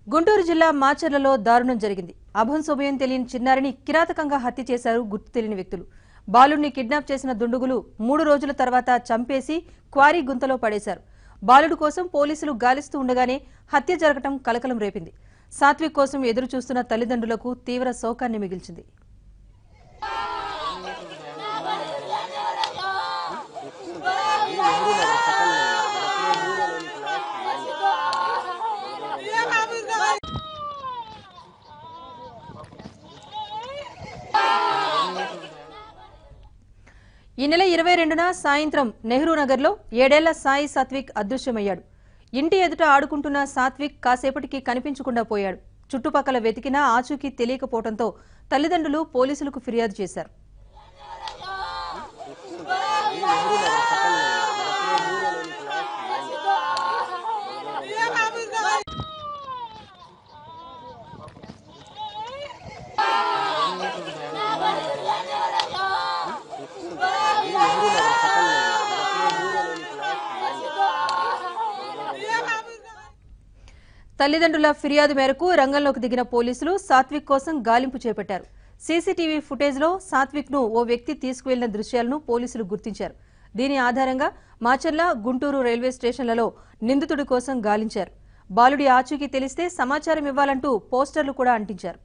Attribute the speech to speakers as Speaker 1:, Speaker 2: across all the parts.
Speaker 1: గుంటూరు జిల్లా మాచర్లలో దారుణం జరిగింది. అభంశోభయం తెలియని చిన్నారిని కిరాతకంగా హత్య చేశారు గుర్తు తెలియని వ్యక్తులు. బాలుడిని కిడ్నాప్ చేసిన దుండగులు 3 రోజుల తర్వాత చంపేసి క్వారీ గుంతలో పడేశారు. బాలుడు కోసం పోలీసులు గాలిస్తూ ఉండగానే హత్య జరగటం కలకలం రేపింది. సాత్విక్ కోసం ఎదురు చూస్తున్న తల్లిదండ్రులకు తీవ్ర శోకాన్ని మిగిల్చింది. ఈ నెల 22న సాయంత్రం నెహ్రూ నగర్లో 7 ఏళ్ల సాయి సాత్విక్ అదృశ్యమయ్యాడు. ఇంటి ఎదుట ఆడుకుంటున్న సాత్విక్ కాసేపటికి కనిపించకుండా పోయాడు. చుట్టుపక్కల వెతికినా ఆచూకీ తెలియకపోవడంతో తల్లిదండ్రులు పోలీసులకు ఫిర్యాదు చేశారు. తల్లిదండ్రుల ఫిర్యాదు మేరకు రంగంలోకి దిగిన పోలీసులు సాత్విక్ కోసం గాలింపు చేపట్టారు. సీసీటీవీ ఫుటేజ్లో సాత్విక్ ను ఓ వ్యక్తి తీసుకువెళ్లిన దృశ్యాలను పోలీసులు గుర్తించారు. దీని ఆధారంగా మాచర్ల, గుంటూరు రైల్వే స్టేషన్లలో నిందితుడి కోసం గాలించారు. బాలుడి ఆచూకీ తెలిస్తే సమాచారం ఇవ్వాలంటూ పోస్టర్లు కూడా అంటించారు.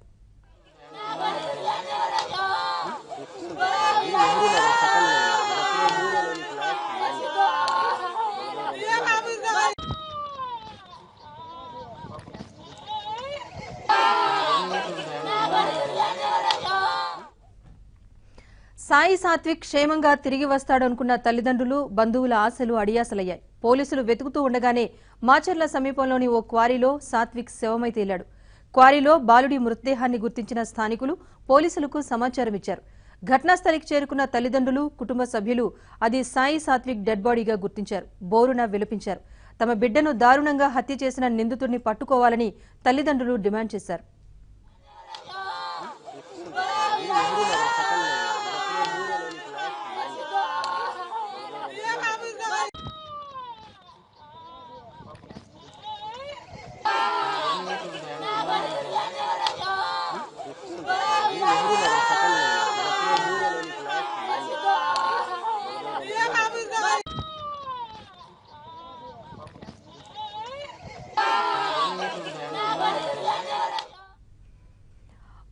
Speaker 1: సాయి సాత్విక్ క్షేమంగా తిరిగి వస్తాడనుకున్న తల్లిదండ్రులు, బంధువుల ఆశలు అడియాసలయ్యాయి. పోలీసులు వెతుకుతూ ఉండగానే మాచర్ల సమీపంలోని ఓ క్వారీలో సాత్విక్ శవమై తేలాడు. క్వారీలో బాలుడి మృతదేహాన్ని గుర్తించిన స్థానికులు పోలీసులకు సమాచారం ఇచ్చారు. ఘటనాస్థలికి చేరుకున్న తల్లిదండ్రులు, కుటుంబ సభ్యులు అది సాయి సాత్విక్ డెడ్ బాడీగా గుర్తించారు. బోరున విలపించారు. తమ బిడ్డను దారుణంగా హత్య చేసిన నిందితుడిని పట్టుకోవాలని తల్లిదండ్రులు డిమాండ్ చేశారు.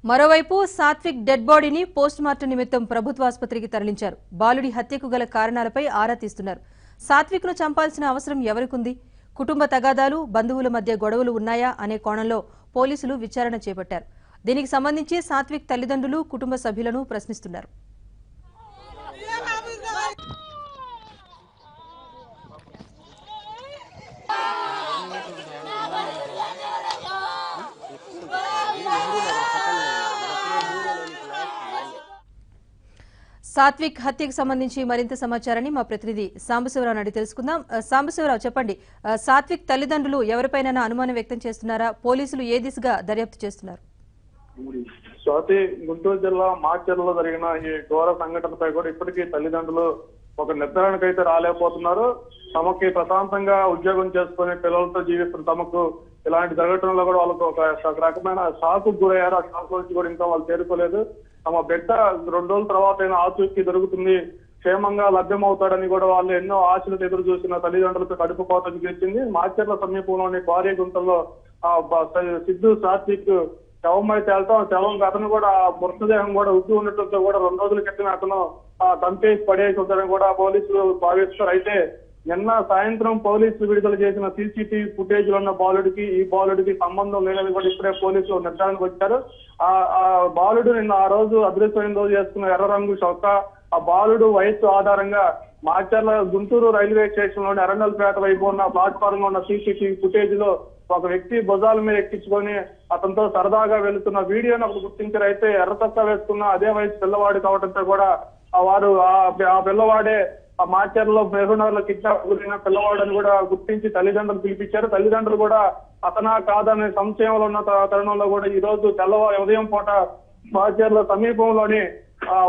Speaker 1: మరోవైపు సాత్విక్ డెడ్ బాడీని పోస్టుమార్టం నిమిత్తం ప్రభుత్వ ఆసుపత్రికి తరలించారు. బాలుడి హత్యకు గల కారణాలపై ఆరా తీస్తున్నారు. సాత్విక్ ను చంపాల్సిన అవసరం ఎవరికుంది? కుటుంబ తగాదాలు, బంధువుల మధ్య గొడవలు ఉన్నాయా అనే కోణంలో పోలీసులు విచారణ చేపట్టారు. దీనికి సంబంధించి సాత్విక్ తల్లిదండ్రులు, కుటుంబ సభ్యులను ప్రశ్నిస్తున్నారు. సాత్విక్ హత్యకు సంబంధించి మరింత సమాచారాన్ని మా ప్రతినిధి సాంబశివరావు అడిగి తెలుసుకుందాం. సాంబశివరావు, చెప్పండి, సాత్విక్ తల్లిదండ్రులు ఎవరిపైనా అనుమానం వ్యక్తం చేస్తున్నారా? పోలీసులు ఏ దిశగా దర్యాప్తు చేస్తున్నారు?
Speaker 2: స్వాతి, గుంటూరు జిల్లా మాచర్లలో జరిగిన ఈ ఘోర సంఘటనపై కూడా ఇప్పటికీ తల్లిదండ్రులు ఒక నిర్ధారణకు అయితే రాలేకపోతున్నారు. తమకి ప్రశాంతంగా ఉద్యోగం చేసుకుని పిల్లలతో జీవిస్తున్న తమకు ఇలాంటి జరగటంలో కూడా వాళ్ళకు ఒక రకమైన షాకు గురయ్యారు. ఆ షాక్ నుంచి కూడా ఇంకా వాళ్ళు చేరుకోలేదు. తమ బిడ్డ 2 రోజుల తర్వాత అయినా ఆచూకీ దొరుకుతుంది, క్షేమంగా లభ్యమవుతాడని కూడా వాళ్ళు ఎన్నో ఆశలు ఎదురు చూసిన తల్లిదండ్రులతో కడుపు కోత మిగిల్చింది. మాచర్ల సమీపంలోని క్వారీ గుంతల్లో సిద్ధు సాత్విక్ శవమై తేలటం, శవం అతను కూడా మృతదేహం కూడా ఉద్దు ఉండటంతో కూడా 2 రోజుల క్రితం అతను చంపేసి పడేసి ఉంటారని కూడా పోలీసులు భావిస్తారు. అయితే నిన్న సాయంత్రం పోలీసులు విడుదల చేసిన సీసీటీవీ ఫుటేజ్ లో ఉన్న బాలుడికి ఈ బాలుడికి సంబంధం లేదని కూడా ఇప్పుడే పోలీసులు నిర్ధారణకు వచ్చారు. ఆ బాలుడు నిన్న ఆ రోజు అదృశ్యమైన రోజు చేసుకున్న ఎర్ర రంగు చొక్కా, ఆ బాలుడు వయస్సు ఆధారంగా మాచర్ల గుంటూరు రైల్వే స్టేషన్ లోని అరండల్పేట వైపు ఉన్న ప్లాట్ఫామ్ లో ఉన్న సీసీటీవీ ఫుటేజ్ లో ఒక వ్యక్తి భుజాల మీద ఎక్కించుకొని అతనితో సరదాగా వెళుతున్న వీడియోని ఒకటి గుర్తించారు. అయితే ఎర్ర చొక్కా వేసుకున్న అదే వయసు పిల్లవాడు కావడంతో కూడా వారు ఆ పిల్లవాడే ఆ మాచర్లో నెహ్రూనగర్ లో కిడ్నాప్ గురైన పిల్లవాడని కూడా గుర్తించి తల్లిదండ్రులు పిలిపించారు. తల్లిదండ్రులు కూడా అతనా కాదనే సంశయంలో ఉన్న తరుణంలో కూడా ఈ రోజు ఉదయం పూట మాచర్ల సమీపంలోని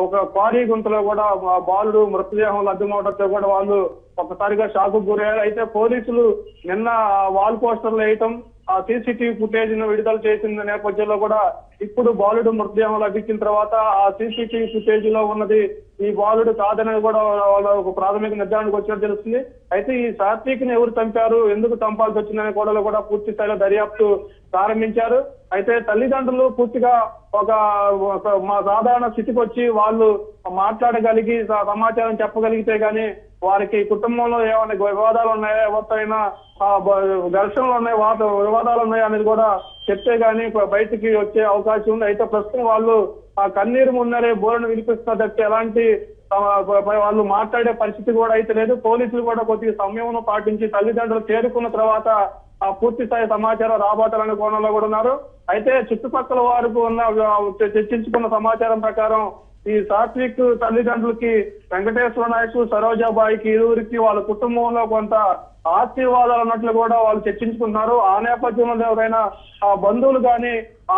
Speaker 2: ఒక క్వారీ గుంతలో కూడా బాలుడు మృతదేహం లభ్యమవడంతో కూడా వాళ్ళు ఒక్కసారిగా షాకు గురయ్యారు. అయితే పోలీసులు నిన్న వాల్ పోస్టర్లు వేయటం, ఆ సీసీటీవీ ఫుటేజ్ ను విడుదల చేసిన నేపథ్యంలో కూడా ఇప్పుడు బాలుడు మృతదేహం లభించిన తర్వాత ఆ సీసీటీవీ ఫుటేజ్ లో ఉన్నది ఈ బాలుడు కాదనేది కూడా వాళ్ళ ఒక ప్రాథమిక నిర్ధారణకు వచ్చినట్టు తెలుస్తుంది. అయితే ఈ సాత్విక్ ని ఎవరు చంపారు, ఎందుకు చంపాల్సి వచ్చిందనే కూడా పూర్తి స్థాయిలో దర్యాప్తు ప్రారంభించారు. అయితే తల్లిదండ్రులు పూర్తిగా ఒక మా సాధారణ స్థితికి వచ్చి వాళ్ళు మాట్లాడగలిగి సమాచారం చెప్పగలిగితే గానీ వారికి కుటుంబంలో ఏమైనా వివాదాలు ఉన్నాయా, ఎవరితోనైనా ఘర్షణలు ఉన్నాయి, వివాదాలు ఉన్నాయి అనేది కూడా చెప్తే గానీ బయటికి వచ్చే అవకాశం ఉంది. అయితే ప్రస్తుతం వాళ్ళు ఆ కన్నీరు ముందరే బోరును వినిపిస్తున్న తప్పితే ఎలాంటి వాళ్ళు మాట్లాడే పరిస్థితి కూడా అయితే లేదు. పోలీసులు కూడా కొద్దిగా సమయం పాటించి తల్లిదండ్రులు చేరుకున్న తర్వాత ఆ పూర్తి స్థాయి సమాచారం రాబోతారనే కోణంలో కూడా ఉన్నారు. అయితే చుట్టుపక్కల వారికి ఉన్న చర్చించుకున్న సమాచారం ప్రకారం ఈ సాత్విక్ తల్లిదండ్రులకి వెంకటేశ్వర నాయక్, సరోజాబాయికి ఇరువురికి వాళ్ళ కుటుంబంలో కొంత ఆశీర్వాదాలు అన్నట్లు కూడా వాళ్ళు చర్చించుకున్నారు. ఆ నేపథ్యంలో ఎవరైనా ఆ బంధువులు గాని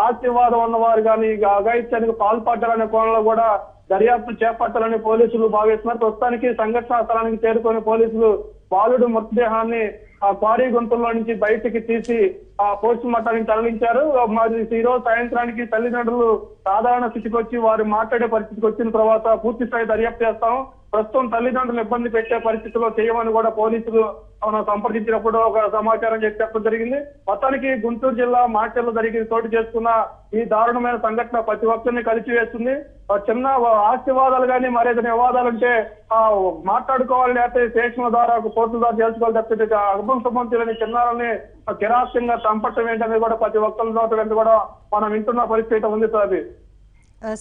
Speaker 2: ఆశీర్వాదం ఉన్నవారు గాని అఘాయిత్యానికి పాల్పడ్డారనే కోణంలో కూడా దర్యాప్తు చేపట్టాలని పోలీసులు భావిస్తున్నారు. ప్రస్తుతానికి సంఘటనా స్థలానికి చేరుకుని పోలీసులు బాలుడు మృతదేహాన్ని ఆ క్వారీ గుంతల్లో నుంచి బయటికి తీసి ఆ పోస్ట్ మార్టానికి తరలించారు. మరి ఈ రోజు సాయంత్రానికి తల్లిదండ్రులు సాధారణ స్థితికి వచ్చి వారు మాట్లాడే పరిస్థితికి వచ్చిన తర్వాత పూర్తి స్థాయి దర్యాప్తు చేస్తాం. ప్రస్తుతం తల్లిదండ్రులు ఇబ్బంది పెట్టే పరిస్థితిలో చేయమని కూడా పోలీసులు సంప్రదించినప్పుడు ఒక సమాచారం చెప్పడం జరిగింది. మొత్తానికి గుంటూరు జిల్లా మాచర్ల జరిగి చోటు చేసుకున్న ఈ దారుణమైన సంఘటన ప్రతి ఒక్కరిని కలిసివేస్తుంది. చిన్న ఆస్తివాదాలు కానీ మరేదైనా వివాదాలు ఉంటే మాట్లాడుకోవాలి, లేకపోతే స్టేషన్ల ద్వారా కోర్టుల ద్వారా చేసుకోవాలి తప్పితే అర్బన్ సంబంధించిన చిన్నారని కిరాస్యంగా చంపటం ఏంటనేది కూడా ప్రతి ఒక్కరి నోటి కూడా మనం వింటున్న పరిస్థితి ఉంది సార్.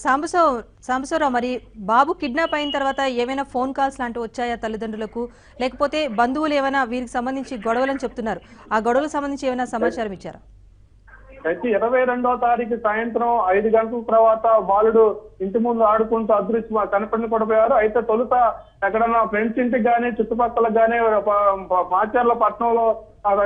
Speaker 1: సాంబశివరావు, మరి బాబు కిడ్నాప్ అయిన తర్వాత ఏమైనా ఫోన్ కాల్స్ లాంటివి వచ్చాయా తల్లిదండ్రులకు, లేకపోతే బంధువులు ఏమైనా వీరికి సంబంధించి గొడవలని చెప్తున్నారు, ఆ గొడవలకు సంబంధించి ఏమైనా సమాచారం ఇచ్చారా?
Speaker 2: అయితే 22వ తారీఖు సాయంత్రం 5 గంటల తర్వాత బాలుడు ఇంటి ముందు ఆడుకుంటూ అదృశ్య కనపడిన కూడా పోయారు. అయితే తొలుత ఎక్కడన్నా ఫ్రెండ్స్ ఇంటికి గానీ చుట్టుపక్కల గానీ మాచర్ల పట్టణంలో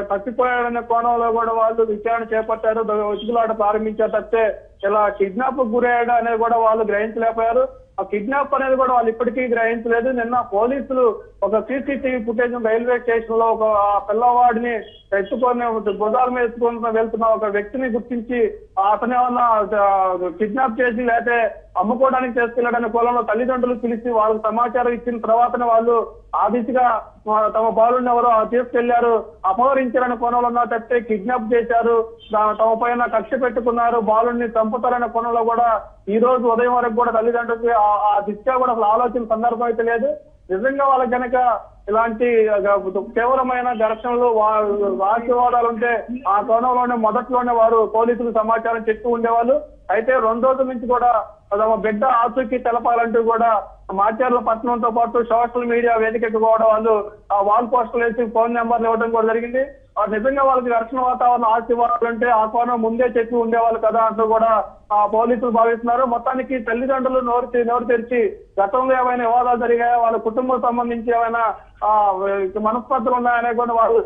Speaker 2: తప్పిపోయాడనే కోణంలో కూడా వాళ్ళు విచారణ చేపట్టారు, ఉసుగులాట ప్రారంభించారు. తప్పితే ఇలా కిడ్నాప్ గురయ్యాడు అనేది కూడా వాళ్ళు గ్రహించలేకపోయారు. ఆ కిడ్నాప్ అనేది కూడా వాళ్ళు ఇప్పటికీ గ్రహించలేదు. నిన్న పోలీసులు ఒక సీసీటీవీ ఫుటేజ్ రైల్వే స్టేషన్ లో ఒక పిల్లవాడిని ఎత్తుకొని భుజాల మీద ఎత్తుకొని వెళ్తున్న ఒక వ్యక్తిని గుర్తించి అతను ఏమన్నా కిడ్నాప్ చేసి లేకపోతే అమ్ముకోవడానికి చేసుకెళ్లాడనే కోణంలో తల్లిదండ్రులు పిలిచి వాళ్ళకి సమాచారం ఇచ్చిన తర్వాతనే వాళ్ళు ఆ దిశగా తమ బాలుని ఎవరో తీసుకెళ్లారు, అపహరించారనే కోణంలో ఉన్న తప్పితే కిడ్నాప్ చేశారు, తమ పైన కక్ష పెట్టుకున్నారు, బాలుని చంపుతారనే కోణంలో కూడా ఈ రోజు ఉదయం వరకు కూడా తల్లిదండ్రులకి ఆ దిశగా కూడా అసలు ఆలోచన సందర్భం అయితే లేదు. నిజంగా వాళ్ళకి కనుక ఇలాంటి తీవ్రమైన ఘర్షణలు వాగ్వివాదాలు ఉంటే ఆ కోణంలోనే మొదట్లోనే వారు పోలీసులకు సమాచారం చెప్తూ ఉండేవాళ్ళు. అయితే 2 రోజుల నుంచి కూడా తమ బిడ్డ ఆచూకీ తెలపాలంటూ కూడా మాచర్ల పట్టణంతో పాటు సోషల్ మీడియా వేదికకు కూడా వాళ్ళు ఆ వాల్ పోస్టర్లు వేసి ఫోన్ నెంబర్లు ఇవ్వడం కూడా జరిగింది. నిజంగా వాళ్ళకి ఘర్షణ వాతావరణం ఆశివ్వాలంటే ఆ కోణం ముందే చెప్పి ఉండేవాళ్ళు కదా అంటూ కూడా పోలీసులు భావిస్తున్నారు. మొత్తానికి తల్లిదండ్రులు నోరు తెరిచి గతంలో ఏమైనా వివాదాలు జరిగాయా, వాళ్ళ కుటుంబం సంబంధించి ఏమైనా మనస్పర్ధలు ఉన్నాయనే కూడా వాళ్ళు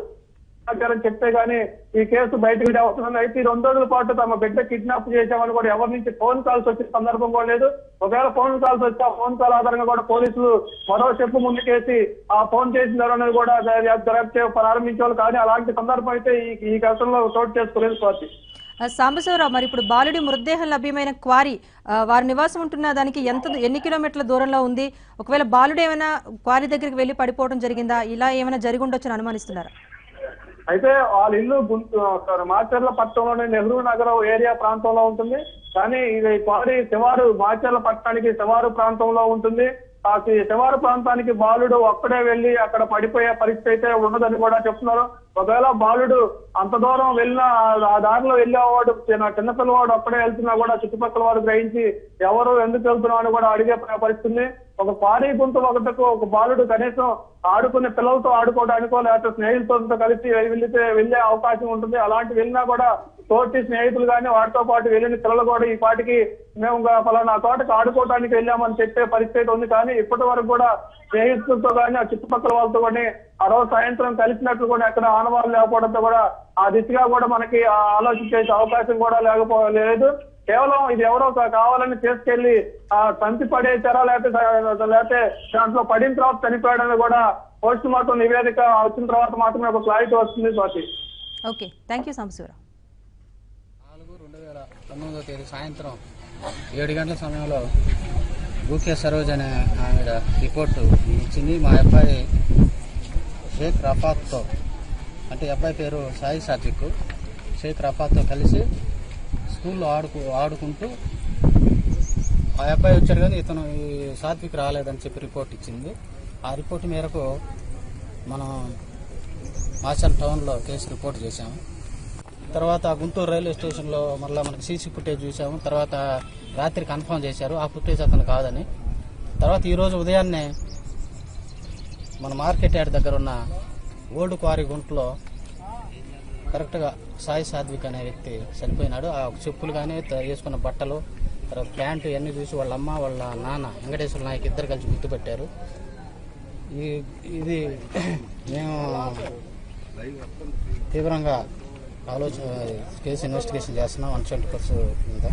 Speaker 2: చెప్తే గానీ ఈ కేసు బయటకు అవుతుంది. అయితే 2 రోజుల పాటు తమ బిడ్డ కిడ్నాప్ చేశామని కూడా ఎవరి నుంచి ఫోన్ కాల్స్ వచ్చిన సందర్భం కూడా లేదు. ఒకవేళ ఫోన్ కాల్స్ వస్తే ఆ ఫోన్ కాల్ ఆధారంగా కూడా పోలీసులు మరో చెప్పు ముందుకేసి ఆ ఫోన్ చేసిన అనేది కూడా దర్యాప్తు ప్రారంభించేవాళ్ళు. కానీ అలాంటి సందర్భం అయితే ఈ ఘటనలో చోటు చేసుకోలేదు స్వాతి.
Speaker 1: సాంబశివరావు, మరి ఇప్పుడు బాలుడి మృతదేహం లభ్యమైన క్వారీ వారి నివాసం ఉంటున్న దానికి ఎన్ని కిలోమీటర్ల దూరంలో ఉంది? ఒకవేళ బాలుడు ఏమైనా క్వారీ దగ్గరికి వెళ్లి పడిపోవడం జరిగిందా, ఇలా ఏమైనా జరిగి ఉండొచ్చని అనుమానిస్తున్నారా?
Speaker 2: అయితే వాళ్ళ ఇల్లు మాచర్ల పట్టణంలోని నెహ్రూ నగరం ఏరియా ప్రాంతంలో ఉంటుంది. కానీ ఇది క్వారీ శివారు మాచర్ల పట్టణానికి శివారు ప్రాంతంలో ఉంటుంది. ఆ శివారు ప్రాంతానికి బాలుడు ఒక్కడే వెళ్లి అక్కడ పడిపోయే పరిస్థితి అయితే ఉండదని కూడా చెప్తున్నారు. ఒకవేళ బాలుడు అంత దూరం వెళ్ళినా ఆ దారిలో వెళ్ళేవాడు చిన్నపిల్లవాడు ఒక్కడే వెళ్తున్నా కూడా చుట్టుపక్కల వాడు గ్రహించి ఎవరు ఎందుకు వెళ్తున్నావు అని కూడా అడిగే పరిస్థితి. ఒక క్వారీ గుంత ఒకటకు ఒక బాలుడు కనీసం ఆడుకునే పిల్లలతో ఆడుకోవడానికో లేకపోతే స్నేహితులతో కలిసి వెళ్లే అవకాశం ఉంటుంది. అలాంటి వెళ్ళినా కూడా తోటి స్నేహితులు కానీ వాటితో పాటు వెళ్ళిన పిల్లలు కూడా ఈ పాటికి మేము ఫలానా తోటకు ఆడుకోవడానికి వెళ్ళామని చెప్పే పరిస్థితి ఉంది. కానీ ఇప్పటి వరకు కూడా స్నేహితులతో కానీ ఆ చుట్టుపక్కల వాళ్ళతో కానీ ఆ రోజు సాయంత్రం కలిసినట్లు కూడా ఎక్కడ ఆనవాళ్ళు లేకపోవడంతో కూడా ఆ దిశగా కూడా మనకి ఆలోచించే అవకాశం కూడా లేదు. కేవలం ఇది ఎవరో కావాలని తీసుకెళ్లి తంతి పడేసారా లేకపోతే దాంట్లో పడిన తర్వాత చనిపోయాడని కూడా పోస్ట్ మార్టం నివేదిక వచ్చిన తర్వాత మాత్రమే ఒక క్లారిటీ వస్తుంది Swathi.
Speaker 1: Okay, thank you Sambasivarao.
Speaker 3: 19వ తేదీ సాయంత్రం 7 గంటల సమయంలో బూకే సరోజ్ అనే ఆవిడ రిపోర్టు ఇచ్చింది. మా అబ్బాయి షేక్ రఫాత్తో, అంటే అబ్బాయి పేరు సాయి సాత్విక్, షేక్ రఫాత్తో కలిసి స్కూల్లో ఆడుకుంటూ ఆ అబ్బాయి వచ్చాడు కానీ ఇతను ఈ సాత్విక్ రాలేదని చెప్పి రిపోర్ట్ ఇచ్చింది. ఆ రిపోర్ట్ మేరకు మనం మాచల్ టౌన్లో కేసు రిపోర్ట్ చేశాము. తర్వాత గుంటూరు రైల్వే స్టేషన్లో మళ్ళీ మనకి సీసీ ఫుటేజ్ చూసాము. తర్వాత రాత్రి కన్ఫర్మ్ చేశారు ఆ ఫుటేజ్ అతను కాదని. తర్వాత ఈరోజు ఉదయాన్నే మన మార్కెట్ యార్డ్ దగ్గర ఉన్న ఓల్డ్ క్వారీ గుంటలో కరెక్ట్గా సాయి సాత్విక్ అనే వ్యక్తి చనిపోయినాడు. ఆ చెప్పులు కానీ వేసుకున్న బట్టలు, తర్వాత ప్యాంటు ఇవన్నీ చూసి వాళ్ళ అమ్మ వాళ్ళ నాన్న వెంకటేశ్వర నాయక్ ఇద్దరు కలిసి గుర్తుపెట్టారు. ఇది మేము తీవ్రంగా కేసు ఇన్వెస్టిగేషన్ చేస్తున్నాం 120% కింద.